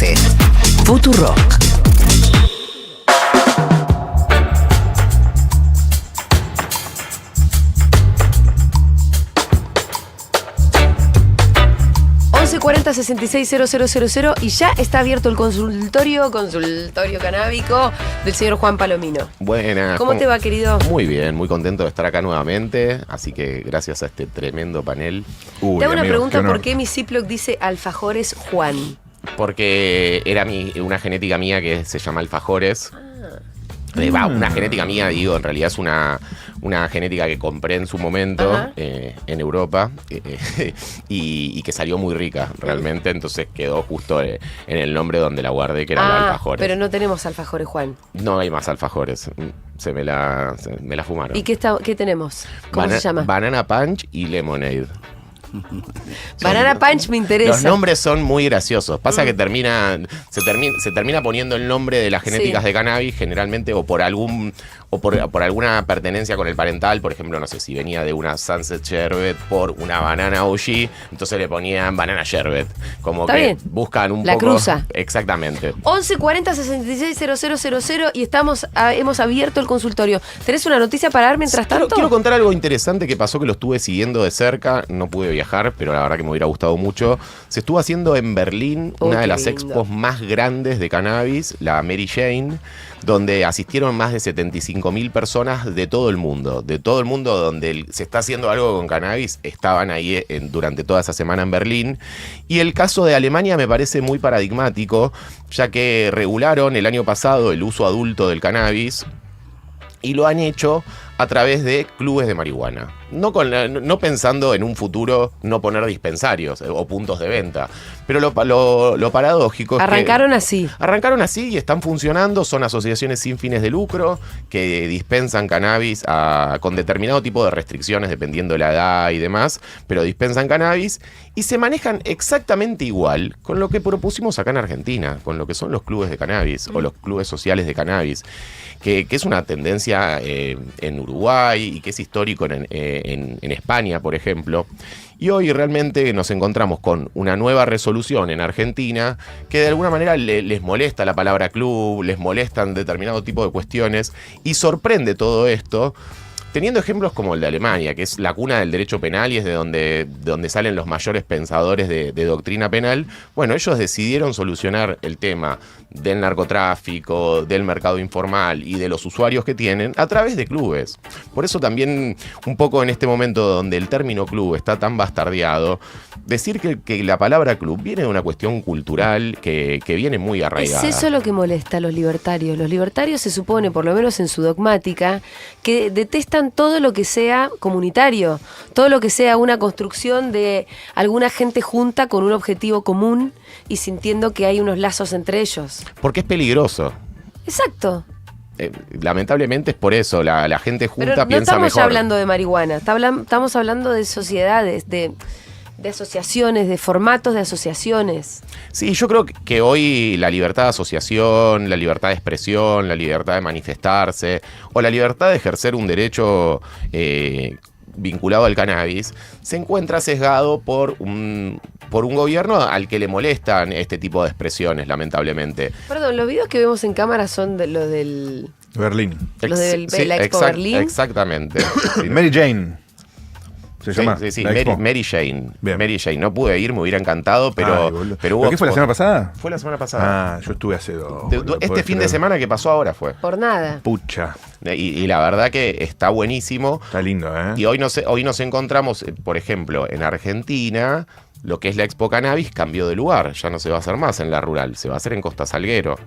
13. Futurock. ...40660000 y ya está abierto el consultorio canábico del señor Juan Palomino. Buenas. ¿Cómo te va, querido? Muy bien, muy contento de estar acá nuevamente, así que gracias a este tremendo panel. Te hago una pregunta, ¿por qué mi Ziploc dice alfajores Juan? Porque era una genética mía que se llama alfajores. Una genética mía, digo, en realidad es una genética que compré en su momento en Europa y que salió muy rica realmente, entonces quedó justo en el nombre donde la guardé, que era los alfajores. Pero no tenemos alfajores, Juan. No hay más alfajores, se me la fumaron. ¿Y qué tenemos? ¿Cómo se llama? Banana Punch y Lemonade. Banana Punch me interesa. Los nombres son muy graciosos. Pasa que se termina poniendo el nombre de las genéticas de cannabis generalmente o por alguna pertenencia con el parental. Por ejemplo, no sé, si venía de una Sunset Sherbet por una banana OG, entonces le ponían Banana Sherbet. Como Está que bien. buscan un La poco. cruza. Exactamente. 1140-660000 y hemos abierto el consultorio. ¿Tenés una noticia para dar mientras tanto? Quiero contar algo interesante que pasó, que lo estuve siguiendo de cerca. No pude viajar, pero la verdad que me hubiera gustado mucho. Se estuvo haciendo en Berlín una de las expos más grandes de cannabis, la Mary Jane, donde asistieron más de 75.000 personas de todo el mundo. De todo el mundo donde se está haciendo algo con cannabis, estaban ahí durante toda esa semana en Berlín. Y el caso de Alemania me parece muy paradigmático, ya que regularon el año pasado el uso adulto del cannabis y lo han hecho a través de clubes de marihuana. No pensando en un futuro no poner dispensarios o puntos de venta. Pero lo paradójico es Arrancaron así y están funcionando. Son asociaciones sin fines de lucro que dispensan cannabis con determinado tipo de restricciones dependiendo de la edad y demás, pero dispensan cannabis y se manejan exactamente igual con lo que propusimos acá en Argentina, con lo que son los clubes de cannabis o los clubes sociales de cannabis, que es una tendencia en Uruguay y que es histórico en España, por ejemplo. Y hoy realmente nos encontramos con una nueva resolución en Argentina que de alguna manera les molesta la palabra club, les molestan determinado tipo de cuestiones y sorprende todo esto, teniendo ejemplos como el de Alemania, que es la cuna del derecho penal y es de donde salen los mayores pensadores de doctrina penal. Bueno, ellos decidieron solucionar el tema del narcotráfico, del mercado informal y de los usuarios que tienen a través de clubes. Por eso también, un poco en este momento donde el término club está tan bastardeado, decir que la palabra club viene de una cuestión cultural que viene muy arraigada. Es eso lo que molesta a los libertarios. Los libertarios se supone, por lo menos en su dogmática, que detestan todo lo que sea comunitario, todo lo que sea una construcción de alguna gente junta con un objetivo común y sintiendo que hay unos lazos entre ellos. Porque es peligroso. Exacto. Lamentablemente es por eso, la gente junta Pero piensa mejor. no estamos ya hablando de marihuana, estamos hablando de sociedades, de asociaciones, de formatos de asociaciones. Sí, yo creo que hoy la libertad de asociación, la libertad de expresión, la libertad de manifestarse o la libertad de ejercer un derecho vinculado al cannabis se encuentra sesgado por un gobierno al que le molestan este tipo de expresiones, lamentablemente. Perdón, los videos que vemos en cámara son de lo del Berlín. Los de la Expo Berlín. Exactamente. Sí. Mary Jane. ¿Se llama? Sí, la Mary Jane. Bien. Mary Jane. No pude ir, me hubiera encantado, pero hubo. ¿Qué fue la semana pasada? Fue la semana pasada. Yo estuve hace 2. Este fin de semana que pasó ahora fue. Por nada. Pucha. Y la verdad que está buenísimo. Está lindo, ¿eh? Y hoy nos encontramos, por ejemplo, en Argentina, lo que es la Expo Cannabis cambió de lugar. Ya no se va a hacer más en la rural, se va a hacer en Costa Salguero.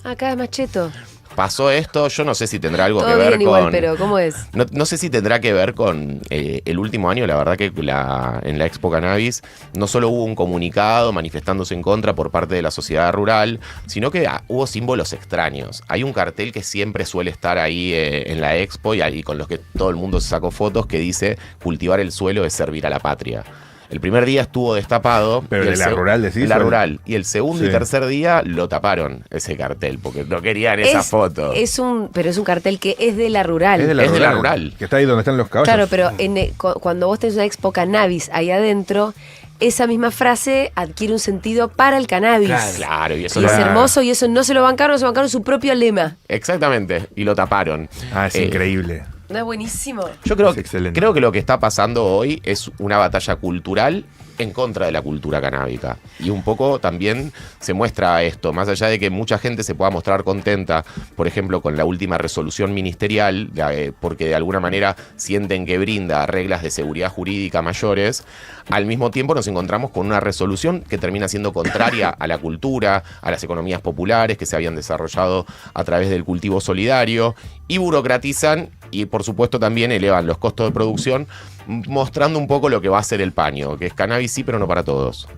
Acá es Macheto. Pasó esto, yo no sé si tendrá algo Todo que ver bien con... igual, pero ¿cómo es? No sé si tendrá que ver con el último año. La verdad que en la Expo Cannabis no solo hubo un comunicado manifestándose en contra por parte de la sociedad rural, sino que hubo símbolos extraños. Hay un cartel que siempre suele estar ahí en la Expo y ahí con los que todo el mundo se sacó fotos que dice: cultivar el suelo es servir a la patria. El primer día estuvo destapado. ¿Pero de la rural decís? La rural. Y el segundo Sí. y tercer día lo taparon, ese cartel, porque no querían esa foto. Pero es un cartel que es de la rural. Es de la rural. Que está ahí donde están los caballos. Claro, pero cuando vos tenés una Expo Cannabis ahí adentro, esa misma frase adquiere un sentido para el cannabis. Claro, y eso Y es Claro. hermoso, y eso no se lo bancaron, se bancaron su propio lema. Exactamente, y lo taparon. Es increíble. ¿No es buenísimo? Yo creo, Es excelente. creo que lo que está pasando hoy es una batalla cultural en contra de la cultura canábica. Y un poco también se muestra esto, más allá de que mucha gente se pueda mostrar contenta, por ejemplo, con la última resolución ministerial, porque de alguna manera sienten que brinda reglas de seguridad jurídica mayores, al mismo tiempo nos encontramos con una resolución que termina siendo contraria a la cultura, a las economías populares que se habían desarrollado a través del cultivo solidario, y burocratizan y por supuesto también elevan los costos de producción, mostrando un poco lo que va a ser el paño, que es cannabis sí, pero no para todos.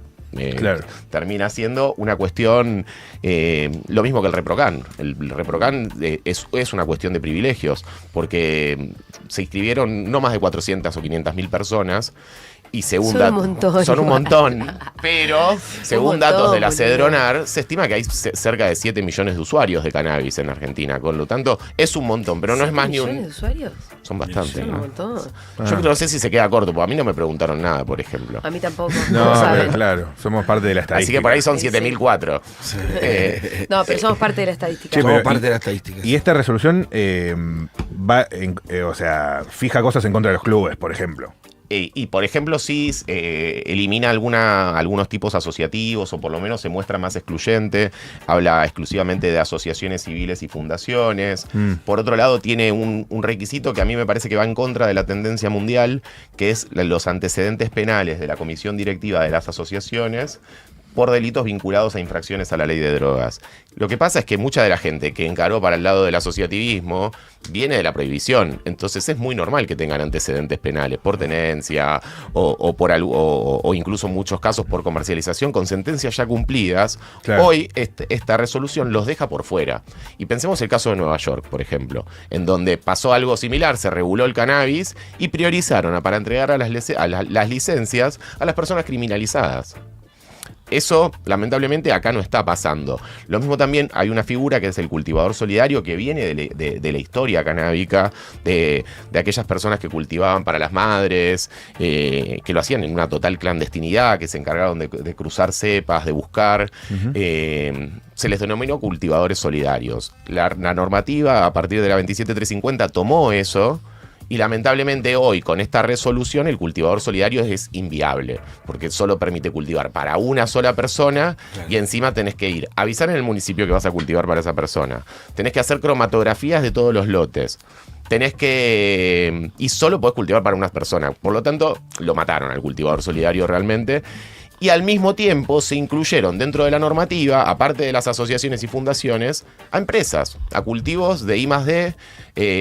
Claro. Termina siendo una cuestión, lo mismo que el ReproCan. El ReproCan es una cuestión de privilegios, porque se inscribieron no más de 400 o 500 mil personas, y según Son un montón. son un montón, pero según montón, datos de la boludo. Cedronar, se estima que hay cerca de 7 millones de usuarios de cannabis en Argentina, con lo tanto es un montón, pero no es más ni ¿Millones de un... usuarios? Son bastantes, Son un ¿no? Yo montón. creo que no sé si se queda corto, porque a mí no me preguntaron nada, por ejemplo. A mí tampoco. No, No saben. pero claro, somos parte de la estadística. Así que por ahí son Sí, 7.004. No, pero somos parte de la estadística. Che, Somos pero parte y- de las estadísticas. Y esta resolución o sea, fija cosas en contra de los clubes, por ejemplo. Y por ejemplo, sí elimina algunos tipos asociativos, o por lo menos se muestra más excluyente, habla exclusivamente de asociaciones civiles y fundaciones. Por otro lado, tiene un requisito que a mí me parece que va en contra de la tendencia mundial, que es los antecedentes penales de la comisión directiva de las asociaciones por delitos vinculados a infracciones a la ley de drogas. Lo que pasa es que mucha de la gente que encaró para el lado del asociativismo viene de la prohibición, entonces es muy normal que tengan antecedentes penales por tenencia o incluso en muchos casos por comercialización con sentencias ya cumplidas. Claro. Hoy esta resolución los deja por fuera. Y pensemos el caso de Nueva York, por ejemplo, en donde pasó algo similar, se reguló el cannabis y priorizaron para entregar a las licencias a las personas criminalizadas. Eso, lamentablemente, acá no está pasando. Lo mismo también, hay una figura que es el cultivador solidario, que viene de la historia canábica, de aquellas personas que cultivaban para las madres, que lo hacían en una total clandestinidad, que se encargaron de cruzar cepas, de buscar. Se les denominó cultivadores solidarios. La normativa, a partir de la 27350, tomó eso. Y lamentablemente hoy, con esta resolución, el cultivador solidario es inviable, porque solo permite cultivar para una sola persona, claro. Y encima tenés que ir, avisar en el municipio que vas a cultivar para esa persona. Tenés que hacer cromatografías de todos los lotes. Y solo podés cultivar para una persona. Por lo tanto, lo mataron al cultivador solidario realmente. Y al mismo tiempo se incluyeron dentro de la normativa, aparte de las asociaciones y fundaciones, a empresas, a cultivos de I+D,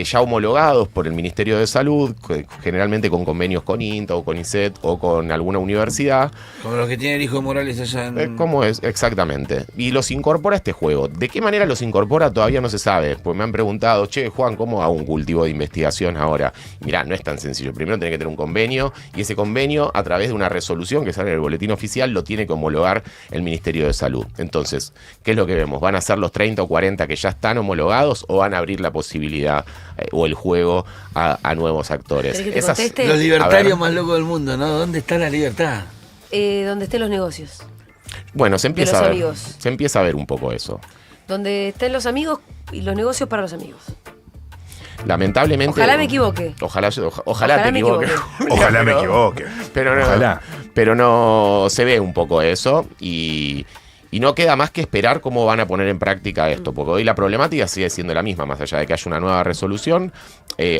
ya homologados por el Ministerio de Salud, generalmente con convenios con INTA o con ISET o con alguna universidad. Como los que tiene el hijo de Morales allá en... ¿Cómo es? Exactamente. Y los incorpora a este juego. ¿De qué manera los incorpora? Todavía no se sabe. Pues me han preguntado, che, Juan, ¿cómo hago un cultivo de investigación ahora? Mirá, no es tan sencillo. Primero tenés que tener un convenio, y ese convenio, a través de una resolución que sale en el boletín oficial, lo tiene que homologar el Ministerio de Salud. Entonces, ¿qué es lo que vemos? ¿Van a ser los 30 o 40 que ya están homologados, o van a abrir la posibilidad o el juego a nuevos actores? ¿Querés que te conteste? Los libertarios más locos del mundo, ¿no? ¿Dónde está la libertad? Donde estén los negocios. Bueno, se empieza los a ver. amigos. Se empieza a ver un poco eso. Donde estén los amigos y los negocios para los amigos. Lamentablemente. Ojalá me equivoque. Ojalá te me equivoque. Ojalá me equivoque. Pero no, Ojalá. Pero no se ve un poco eso, y no queda más que esperar cómo van a poner en práctica esto, porque hoy la problemática sigue siendo la misma, más allá de que haya una nueva resolución.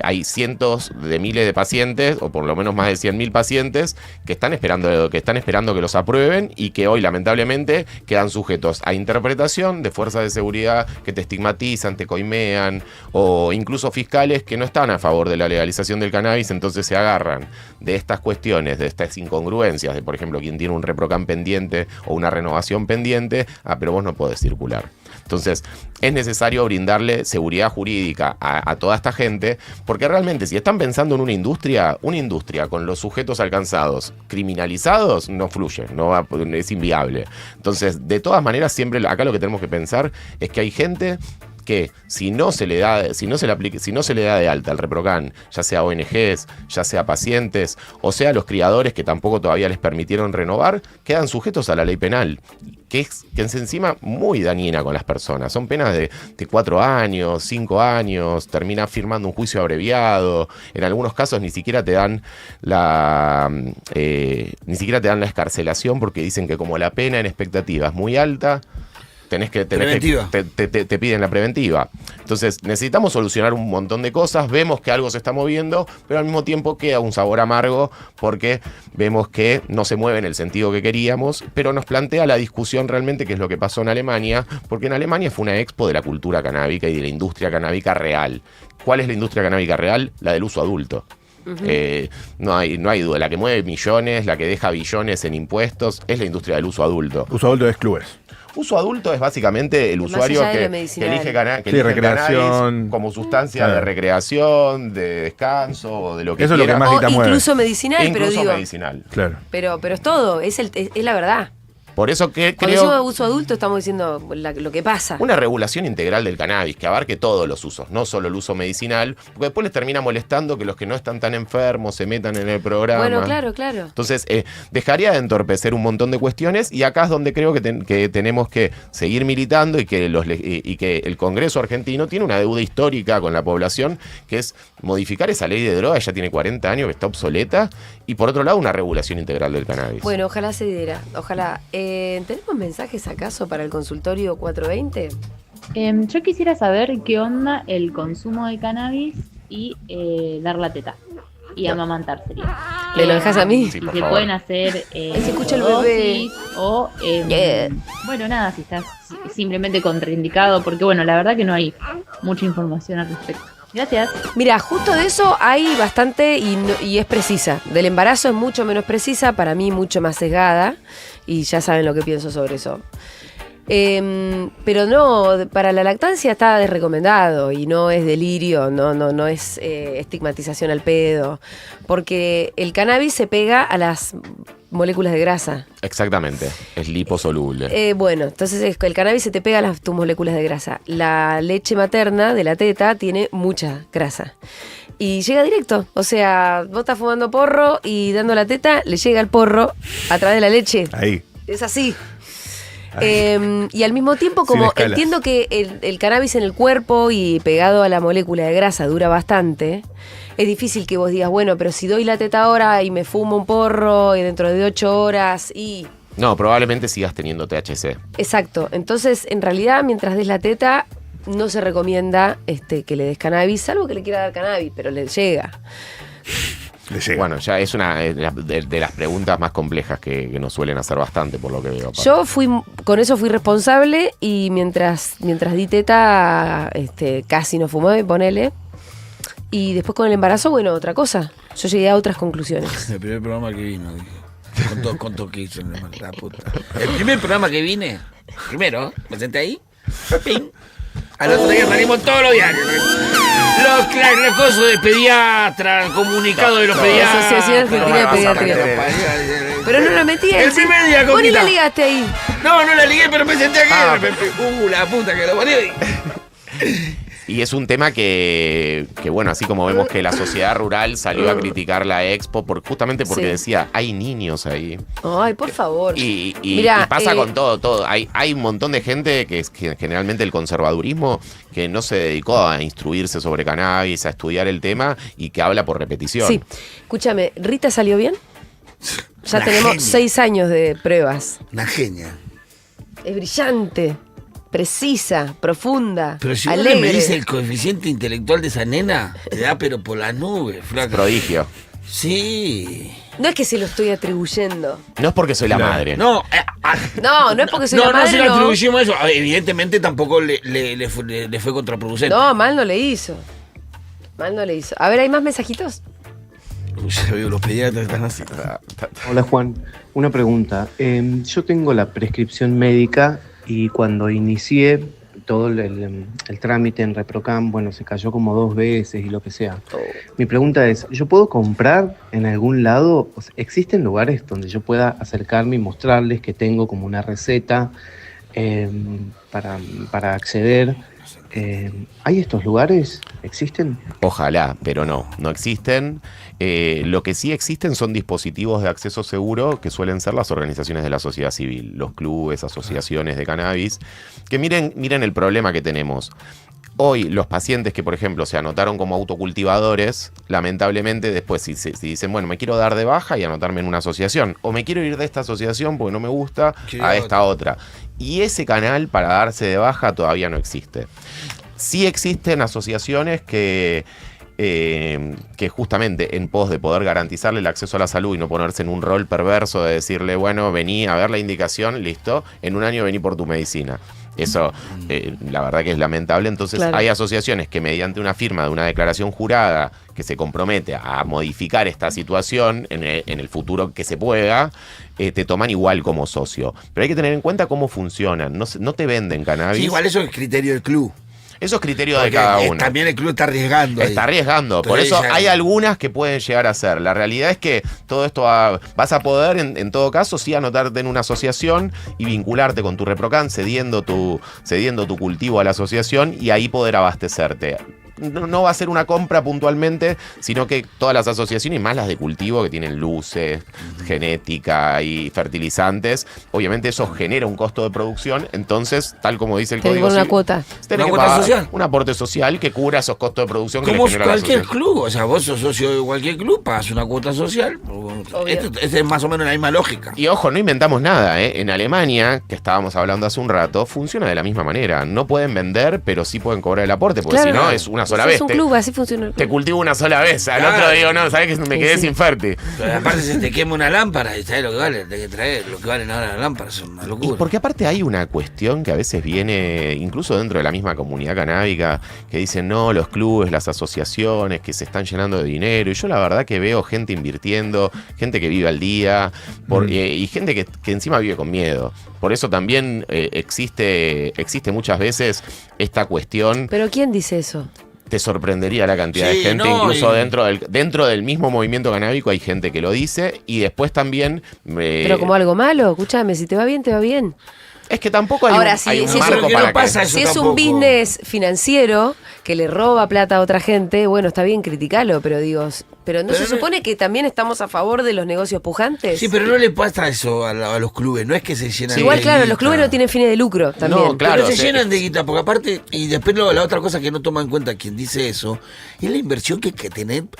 Hay cientos de miles de pacientes, o por lo menos más de 100.000 pacientes, que están esperando que los aprueben, y que hoy lamentablemente quedan sujetos a interpretación de fuerzas de seguridad que te estigmatizan, te coimean, o incluso fiscales que no están a favor de la legalización del cannabis. Entonces se agarran de estas cuestiones, de estas incongruencias, de por ejemplo quien tiene un ReproCan pendiente o una renovación pendiente, pero vos no podés circular. Entonces, es necesario brindarle seguridad jurídica a toda esta gente, porque realmente si están pensando en una industria con los sujetos alcanzados criminalizados, no fluye, es inviable. Entonces, de todas maneras, siempre acá lo que tenemos que pensar es que hay gente que si no se le da de alta al ReproCan, ya sea ONGs, ya sea pacientes, o sea los criadores que tampoco todavía les permitieron renovar, quedan sujetos a la ley penal, que es encima muy dañina con las personas. Son penas de 4 años, 5 años, terminas firmando un juicio abreviado, en algunos casos ni siquiera te dan la excarcelación porque dicen que como la pena en expectativa es muy alta, te piden la preventiva. Entonces necesitamos solucionar un montón de cosas, vemos que algo se está moviendo, pero al mismo tiempo queda un sabor amargo porque vemos que no se mueve en el sentido que queríamos, pero nos plantea la discusión realmente qué es lo que pasó en Alemania, porque en Alemania fue una expo de la cultura canábica y de la industria canábica real. ¿Cuál es la industria canábica real? La del uso adulto. No hay duda, la que mueve millones, la que deja billones en impuestos, es la industria del uso adulto. Uso adulto es clubes. Uso adulto es básicamente el usuario que elige recreación, cannabis como sustancia de recreación, de descanso o de lo que eso quiera. Es lo que más o mueve. Incluso medicinal, incluso pero digo. Medicinal. Claro. Pero es todo, es la verdad. Por eso que Cuando creo... decimos uso adulto estamos diciendo lo que pasa. Una regulación integral del cannabis que abarque todos los usos, no solo el uso medicinal, porque después les termina molestando que los que no están tan enfermos se metan en el programa. Bueno, claro. Entonces, dejaría de entorpecer un montón de cuestiones y acá es donde creo que tenemos que seguir militando y que el Congreso argentino tiene una deuda histórica con la población, que es modificar esa ley de drogas, ya tiene 40 años, que está obsoleta, y por otro lado una regulación integral del cannabis. Bueno, ojalá se diera, ojalá. ¿Tenemos mensajes acaso para el consultorio 420? Yo quisiera saber qué onda el consumo de cannabis y dar la teta. Y amamantar sería. ¿Me lo dejas a mí? Sí, Si por se favor. pueden hacer Se escucha el bebé. o bueno, nada, si estás simplemente contraindicado, porque bueno, la verdad que no hay mucha información al respecto. Gracias. Mira, justo de eso hay bastante y es precisa. Del embarazo es mucho menos precisa, para mí mucho más sesgada, y ya saben lo que pienso sobre eso. Pero no, para la lactancia está desrecomendado y no es delirio, no es estigmatización al pedo, porque el cannabis se pega a las moléculas de grasa. Exactamente, es liposoluble. Bueno, entonces el cannabis se te pega a tus moléculas de grasa. La leche materna de la teta tiene mucha grasa. Y llega directo, o sea, vos estás fumando porro y dando la teta, le llega el porro a través de la leche. Ahí. Es así. Y al mismo tiempo, como escalas. entiendo que el cannabis en el cuerpo y pegado a la molécula de grasa dura bastante, es difícil que vos digas, bueno, pero si doy la teta ahora y me fumo un porro y dentro de 8 horas y... No, probablemente sigas teniendo THC. Exacto. Entonces, en realidad, mientras des la teta, no se recomienda que le des cannabis, salvo que le quiera dar cannabis, pero le llega. Le llega. Bueno, ya es una de las preguntas más complejas que nos suelen hacer bastante, por lo que veo. Yo con eso fui responsable y mientras di teta, casi no fumé, ponele. Y después con el embarazo, bueno, otra cosa. Yo llegué a otras conclusiones. El primer programa que vino, dije. Contó que hizo la puta. El primer programa que vine, primero, me senté ahí, ping. Al otro día salimos todos los diarios. Los cosas de pediatra, comunicado de los pediatras. Asociación Argentina de Pediatría. Pero no lo metí ahí. El primer día, Vos ni Coquita. la ligaste ahí. No la ligué, pero me senté aquí. La puta que lo parió. Y es un tema que, bueno, así como vemos que la sociedad rural salió a criticar la expo justamente porque Sí. decía, hay niños ahí. Ay, por favor. Y Mirá, pasa con todo. Hay un montón de gente que es que generalmente el conservadurismo que no se dedicó a instruirse sobre cannabis, a estudiar el tema y que habla por repetición. Sí, escúchame, ¿Rita salió bien? Ya Una tenemos genia. 6 años de pruebas. Una genia. Es brillante, precisa, profunda, Pero si vos alegre. le medís el coeficiente intelectual de esa nena, te da pero por las nubes, flaca. Prodigio. Sí. No es que se lo estoy atribuyendo. No es porque soy la madre. No, No es porque soy la no madre, se le no. atribuimos eso. Evidentemente tampoco le fue contraproducente. No, mal no le hizo. A ver, ¿hay más mensajitos? Uy, ya veo, los pediatras están así. Hola Juan, una pregunta. Yo tengo la prescripción médica y cuando inicié todo el trámite en ReproCan, bueno, se cayó como 2 veces y lo que sea. Mi pregunta es, ¿yo puedo comprar en algún lado? O sea, ¿existen lugares donde yo pueda acercarme y mostrarles que tengo como una receta para acceder. ¿Hay estos lugares? ¿Existen? Ojalá, pero no existen. Lo que sí existen son dispositivos de acceso seguro que suelen ser las organizaciones de la sociedad civil, los clubes, asociaciones de cannabis, que miren el problema que tenemos. Hoy los pacientes que, por ejemplo, se anotaron como autocultivadores, lamentablemente después si dicen, bueno, me quiero dar de baja y anotarme en una asociación, o me quiero ir de esta asociación porque no me gusta a esta otra. Y ese canal para darse de baja todavía no existe. Sí existen asociaciones que justamente en pos de poder garantizarle el acceso a la salud y no ponerse en un rol perverso de decirle, bueno, vení a ver la indicación, listo, en un año vení por tu medicina. Eso, la verdad que es lamentable. Entonces hay asociaciones que mediante una firma de una declaración jurada que se compromete a modificar esta situación en el futuro que se pueda, te toman igual como socio. Pero hay que tener en cuenta cómo funcionan. No te venden cannabis. Sí, igual eso es criterio del club. Eso es criterio de cada uno. También el club está arriesgando. Está arriesgando. Por eso hay algunas que pueden llegar a ser. La realidad es que todo esto vas a poder, en todo caso, sí anotarte en una asociación y vincularte con tu ReproCan, cediendo tu cultivo a la asociación y ahí poder abastecerte. No va a ser una compra puntualmente, sino que todas las asociaciones, más las de cultivo, que tienen luces, genética y fertilizantes, obviamente eso genera un costo de producción. Entonces, tal como dice el Código Civil, una cuota. ¿Una cuota social? Un aporte social que cubra esos costos de producción que como le genera la cualquier asociación. club. O sea, vos sos socio de cualquier club, pagas una cuota social. Esta es más o menos la misma lógica. Y ojo, no inventamos nada, ¿eh? En Alemania, que estábamos hablando hace un rato, funciona de la misma manera. No pueden vender, pero sí pueden cobrar el aporte, porque si no es una sola vez. Es un club, así funciona el club. Te cultivo una sola vez, al otro digo, no, ¿sabes que me quedé sin fértil? Pero aparte se te quema una lámpara y ¿sabes lo que vale? Hay que traer lo que valen ahora las lámparas, es una locura. Y porque aparte hay una cuestión que a veces viene, incluso dentro de la misma comunidad canábica, que dicen, no, los clubes, las asociaciones, que se están llenando de dinero. Y yo la verdad que veo gente invirtiendo, gente que vive al día, y gente que encima vive con miedo. Por eso también existe muchas veces esta cuestión. ¿Pero quién dice eso? Te sorprendería la cantidad de gente, incluso dentro del mismo movimiento canábico hay gente que lo dice y después también... Pero como algo malo, escúchame, si te va bien, te va bien. Es que tampoco hay Ahora, hay un si marco para que... Si es un business financiero que le roba plata a otra gente, bueno, está bien criticarlo, pero digo... Pero ¿no se supone que también estamos a favor de los negocios pujantes? Sí, pero no le pasa eso a los clubes, no es que se llenan igual, de claro, guita. los clubes no tienen fines de lucro también. No, claro. Pero se llenan de guita, porque aparte, y después la otra cosa que no toma en cuenta quien dice eso, es la inversión que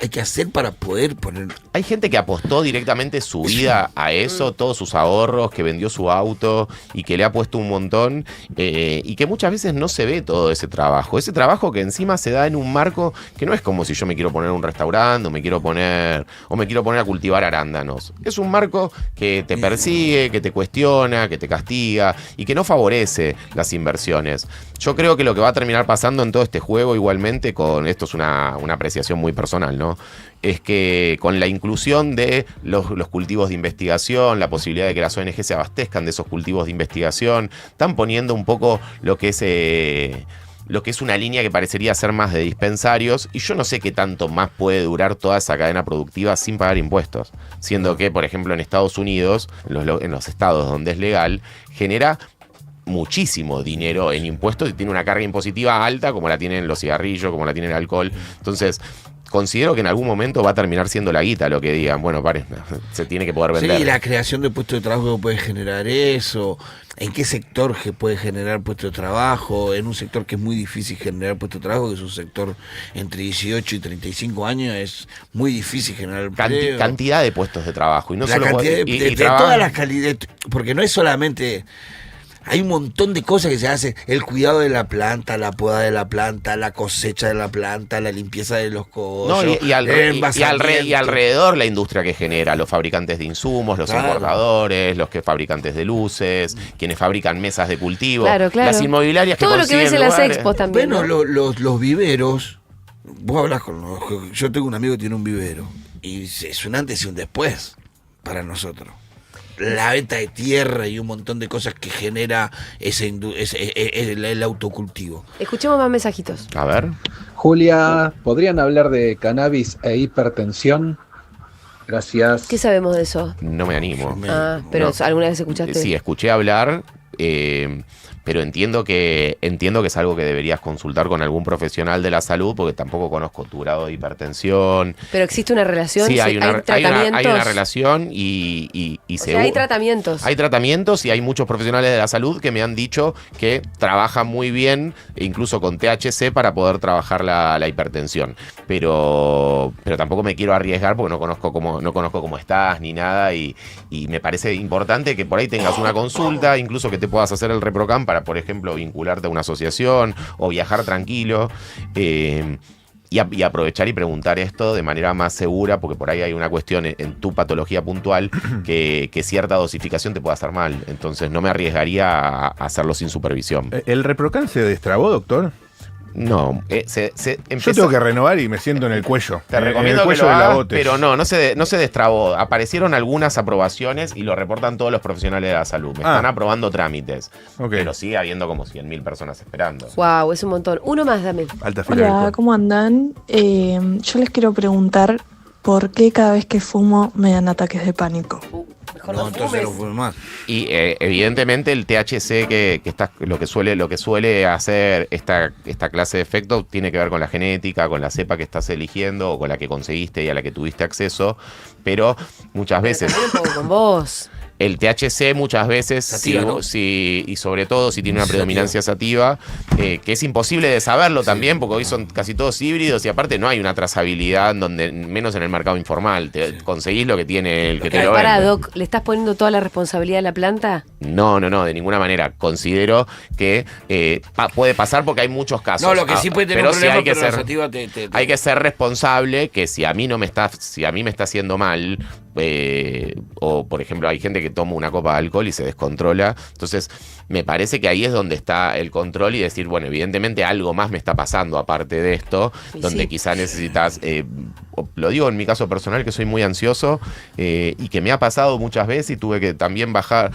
hay que hacer para poder poner... Hay gente que apostó directamente su vida a eso, todos sus ahorros, que vendió su auto y que le ha puesto un montón, y que muchas veces no se ve todo ese trabajo. Ese trabajo que encima se da en un marco que no es como si yo me quiero poner un restaurante o me quiero poner a cultivar arándanos. Es un marco que te persigue, que te cuestiona, que te castiga y que no favorece las inversiones. Yo creo que lo que va a terminar pasando en todo este juego igualmente, con esto es una apreciación muy personal, ¿no? Es que con la inclusión de los cultivos de investigación, la posibilidad de que las ONG se abastezcan de esos cultivos de investigación, están poniendo un poco lo que es una línea que parecería ser más de dispensarios, y yo no sé qué tanto más puede durar toda esa cadena productiva sin pagar impuestos, siendo que, por ejemplo, en Estados Unidos, en los estados donde es legal, genera muchísimo dinero en impuestos y tiene una carga impositiva alta como la tienen los cigarrillos, como la tiene el alcohol. Entonces, considero que en algún momento va a terminar siendo la guita lo que digan. Bueno, se tiene que poder vender. Sí, la creación de puestos de trabajo puede generar eso. ¿En qué sector que puede generar puestos de trabajo? En un sector que es muy difícil generar puestos de trabajo, que es un sector entre 18 y 35 años, es muy difícil generar empleo. Cantidad de puestos de trabajo. Y no la solo cantidad de todas las calidades, porque no es solamente... Hay un montón de cosas que se hacen. El cuidado de la planta, la poda de la planta, la cosecha de la planta, la limpieza de los cogollos. Y alrededor la industria que genera, los fabricantes de insumos, los importadores, los fabricantes de luces, quienes fabrican mesas de cultivo, las inmobiliarias que todo lo que ves en las expos también. Bueno, ¿no? los viveros, vos hablas yo tengo un amigo que tiene un vivero y es un antes y un después para nosotros. La venta de tierra y un montón de cosas que genera el autocultivo. Escuchemos más mensajitos. A ver. Julia, ¿podrían hablar de cannabis e hipertensión? Gracias. ¿Qué sabemos de eso? No me animo. Pero ¿alguna vez escuchaste? Sí, escuché hablar, pero entiendo que es algo que deberías consultar con algún profesional de la salud, porque tampoco conozco tu grado de hipertensión. Pero existe una relación, Sí, hay tratamientos. una relación y Hay tratamientos. Hay tratamientos y hay muchos profesionales de la salud que me han dicho que trabajan muy bien, incluso con THC, para poder trabajar la hipertensión. Pero tampoco me quiero arriesgar porque no conozco cómo estás ni nada, y me parece importante que por ahí tengas una consulta, incluso que te puedas hacer el ReproCam para, por ejemplo, vincularte a una asociación o viajar tranquilo. Y aprovechar y preguntar esto de manera más segura, porque por ahí hay una cuestión en tu patología puntual que cierta dosificación te puede hacer mal. Entonces no me arriesgaría a hacerlo sin supervisión. ¿El ReproCam se destrabó, doctor? No, Yo tengo que renovar y me siento en el cuello. Te en recomiendo el que cuello lo de la hagas, bote. pero no se destrabó. Aparecieron algunas aprobaciones y lo reportan todos los profesionales de la salud. Me están aprobando trámites, pero sigue habiendo como 100.000 personas esperando. Wow, es un montón. Uno más, dame. Alta fila de Hola, alcohol. ¿cómo andan? Yo les quiero preguntar por qué cada vez que fumo me dan ataques de pánico. No, entonces no fumes más. Y evidentemente el THC que está, lo que suele hacer esta clase de efecto tiene que ver con la genética, con la cepa que estás eligiendo o con la que conseguiste y a la que tuviste acceso, pero muchas veces También un poco con vos. el THC muchas veces, Sativa, ¿no? y sobre todo si tiene una predominancia sativa, que es imposible de saberlo también, porque hoy son casi todos híbridos y aparte no hay una trazabilidad, menos en el mercado informal. Te conseguís lo que tiene el que te lo Pará, vende. Doc, ¿le estás poniendo toda la responsabilidad a la planta? No, de ninguna manera. Considero que puede pasar porque hay muchos casos. No, lo que sí puede tener pero un problema, sí hay que pero la ser, sativa hay que ser responsable, que si a mí me está haciendo mal, o por ejemplo hay gente que toma una copa de alcohol y se descontrola, entonces me parece que ahí es donde está el control y decir, bueno, evidentemente algo más me está pasando aparte de esto, Y donde sí. quizá necesitas, lo digo en mi caso personal, que soy muy ansioso, y que me ha pasado muchas veces y tuve que también bajar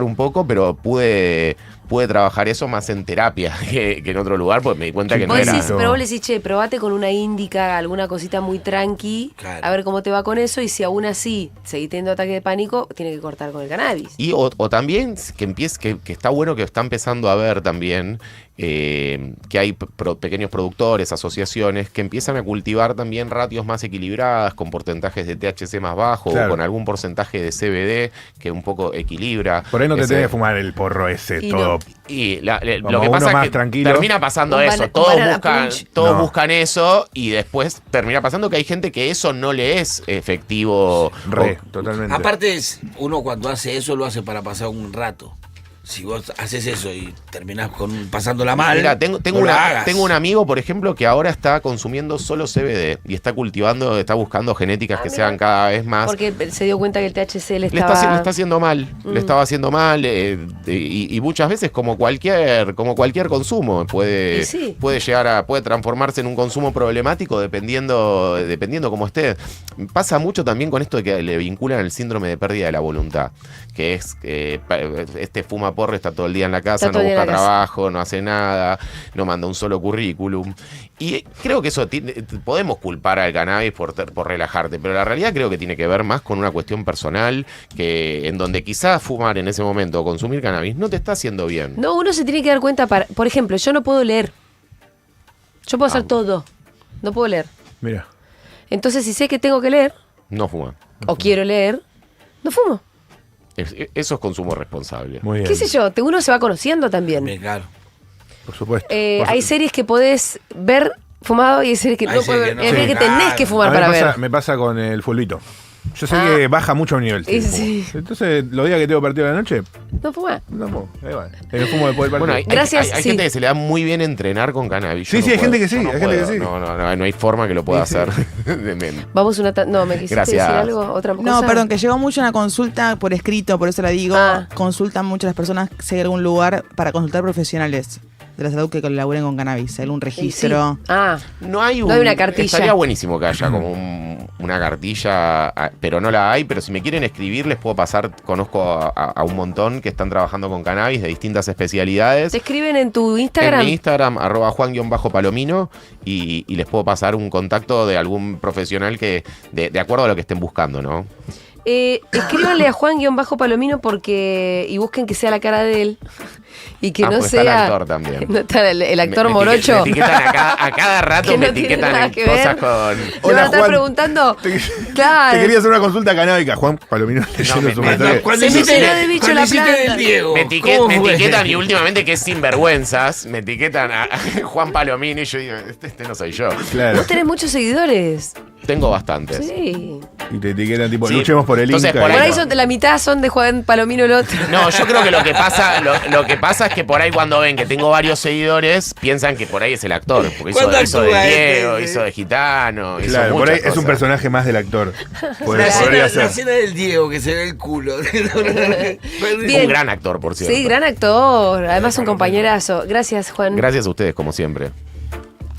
un poco, pero pude trabajar eso más en terapia que en otro lugar, porque me di cuenta que no Vos era... decís, pero vos le decís, che, probate con una índica, alguna cosita muy tranqui, Claro. a ver cómo te va con eso, y si aún así seguís teniendo ataque de pánico, tiene que cortar con el cannabis. Y o también que está bueno que está empezando a ver también que hay pequeños productores, asociaciones que empiezan a cultivar también ratios más equilibradas, con porcentajes de THC más bajos, Claro. o con algún porcentaje de CBD que un poco equilibra. Por ahí no te ese- tenés que fumar el porro ese Y todo. Y Como lo que uno pasa más es que tranquilo. termina pasando Un eso. ban- Todos un banana buscan, punch. todos No. buscan eso y después termina pasando que hay gente que eso no le es efectivo. Totalmente. Aparte, uno cuando hace eso lo hace para pasar un rato. Si vos haces eso y terminás pasándola mal, Mira, tengo no lo hagas. un amigo, por ejemplo, que ahora está consumiendo solo CBD y está buscando genéticas que mira. sean cada vez más. Porque se dio cuenta que el THC le Le estaba... está haciendo mal, le estaba haciendo mal, y muchas veces como cualquier consumo puede Y sí. puede transformarse en un consumo problemático dependiendo cómo esté. Pasa mucho también con esto de que le vinculan el síndrome de pérdida de la voluntad, que es fuma porro, está todo el día en la casa, Está todo no el día busca en la casa. trabajo, no hace nada, no manda un solo currículum. Y creo que eso podemos culpar al cannabis por relajarte, pero la realidad creo que tiene que ver más con una cuestión personal, que en donde quizás fumar en ese momento o consumir cannabis no te está haciendo bien. No, uno se tiene que dar cuenta, por ejemplo, yo no puedo leer. Yo puedo hacer todo. No puedo leer. Mira. Entonces, si sé que tengo que leer, No fuma. o quiero leer, no fumo. Eso es consumo responsable. Muy bien. ¿Qué sé yo? Uno se va conociendo también. Bien, claro. Por supuesto. Hay series que podés ver fumado y hay series que Hay no series podés que ver. no. Hay series que Sí. tenés que fumar A mí para me pasa, ver. me pasa con el fulbito. Yo sé Ah. que baja mucho el nivel. Y si fumo. sí. Entonces, los días que tengo partido de la noche, No fumás. no fumo. Ahí va. El fumo después del partido. Bueno, hay Gracias, hay sí. gente que se le da muy bien entrenar con cannabis. Yo Sí, no sí, hay puedo. gente que sí, Yo no hay gente que puedo. sí. No hay forma que lo pueda Sí, sí. hacer. Vamos una... No, ¿me quisiste Gracias. decir algo? ¿Otra cosa? No, perdón, que llegó mucho una consulta por escrito, por eso la digo. Ah. Consultan mucho las personas si hay algún lugar para consultar profesionales de la salud que colaboren con cannabis, algún Sí, registro. sí. Ah, No hay una cartilla. Estaría buenísimo que haya como una cartilla, pero no la hay. Pero si me quieren escribir, les puedo pasar. Conozco a un montón que están trabajando con cannabis de distintas especialidades. te escriben en tu En Instagram. mi Instagram, @Juan_Palomino, y les puedo pasar un contacto de algún profesional que, de acuerdo a lo que estén buscando, ¿no? Escríbanle a Juan-Palomino y busquen que sea la cara de él. Y que no pues sea. está el actor también. No está el actor Me morocho. etiquetan a cada rato, Que me no tiene etiquetan nada en que cosas ver. con. Le van Hola, a estar Juan. preguntando. Te Claro. quería hacer una consulta canábica. Juan Palomino leyendo su mensaje. Cuando Se me hiciste- llenó de bicho cuando la hiciste planta. del Diego. Me ¿cómo fue? etiquetan y últimamente que es sinvergüenzas, me etiquetan a Juan Palomino y yo digo, este no soy yo. Claro. Vos tenés muchos seguidores. Tengo bastantes. Sí. Y te etiquetan tipo, Sí. luchemos por el Entonces, Inca. por Por ahí no. la mitad son de Juan Palomino el otro. No, yo creo que lo que pasa es que por ahí cuando ven que tengo varios seguidores, piensan que por ahí es el actor. Porque hizo ¿Cuándo de actúa Diego, este? hizo de Gitano, hizo Claro, por muchas ahí es un cosas. personaje más del actor. La Podría escena ser. del Diego que se ve el culo. Bien. Un gran actor, por cierto. Sí, gran actor. Además, un compañerazo. Gracias, Juan. Gracias a ustedes, como siempre.